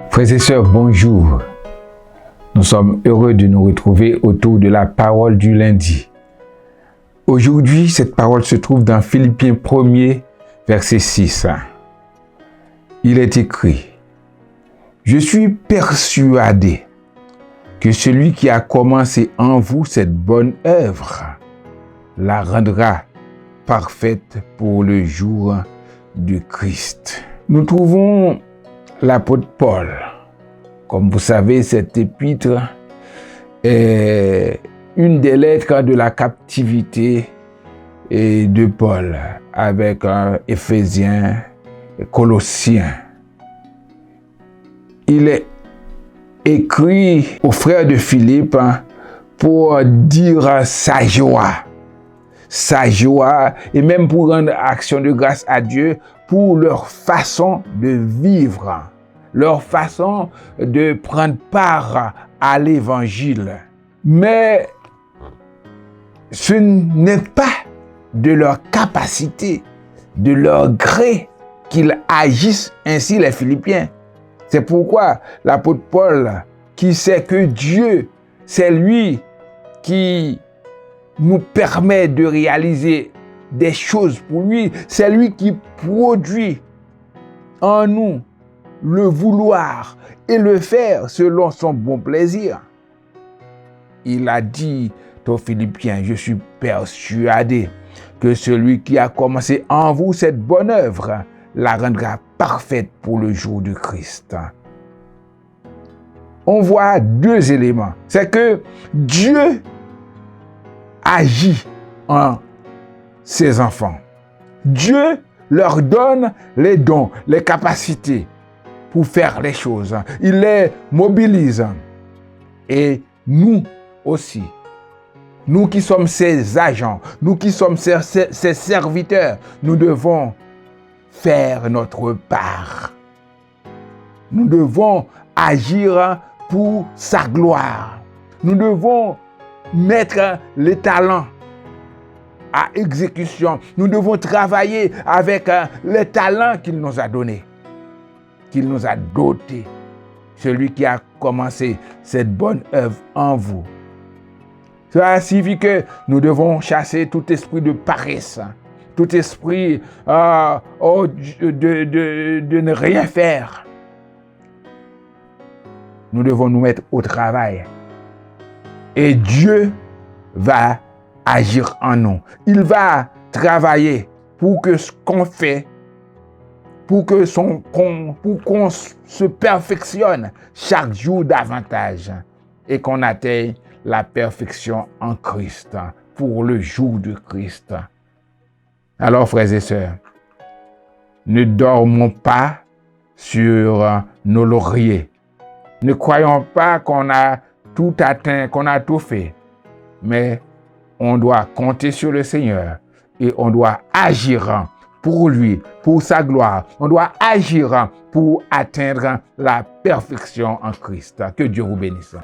Frères et sœurs, bonjour. Nous sommes heureux de nous retrouver autour de la parole du lundi. Aujourd'hui, cette parole se trouve dans Philippiens 1er, verset 6. Il est écrit: « Je suis persuadé que celui qui a commencé en vous cette bonne œuvre la rendra parfaite pour le jour du Christ. » Nous trouvons l'apôtre Paul. Comme vous savez, cette épître est une des lettres de la captivité de Paul avec Éphésiens et Colossiens. Il est écrit aux frères de Philippe pour dire sa joie et même pour rendre action de grâce à Dieu pour leur façon de vivre, leur façon de prendre part à l'évangile. Mais ce n'est pas de leur capacité, de leur gré qu'ils agissent ainsi les Philippiens. C'est pourquoi l'apôtre Paul, qui sait que Dieu, c'est lui qui nous permet de réaliser des choses pour lui, c'est lui qui produit en nous le vouloir et le faire selon son bon plaisir. Il a dit aux Philippiens: « Je suis persuadé que celui qui a commencé en vous cette bonne œuvre la rendra parfaite pour le jour du Christ. » On voit deux éléments. C'est que Dieu agit en ses enfants. Dieu leur donne les dons, les capacités pour faire les choses. Il les mobilise. Et nous aussi, nous qui sommes ses agents, nous qui sommes ses serviteurs, nous devons faire notre part. Nous devons agir pour sa gloire. Nous devons mettre les talents à exécution. Nous devons travailler avec les talents qu'il nous a donnés, qu'il nous a dotés. Celui qui a commencé cette bonne œuvre en vous. Cela signifie que nous devons chasser tout esprit de paresse, tout esprit de ne rien faire. Nous devons nous mettre au travail. Et Dieu va agir en nous. Il va travailler pour que ce qu'on fait, pour qu'on se perfectionne chaque jour davantage et qu'on atteigne la perfection en Christ, pour le jour du Christ. Alors, frères et sœurs, ne dormons pas sur nos lauriers. Ne croyons pas qu'on a tout atteint, qu'on a tout fait. Mais on doit compter sur le Seigneur et on doit agir pour lui, pour sa gloire. On doit agir pour atteindre la perfection en Christ. Que Dieu vous bénisse.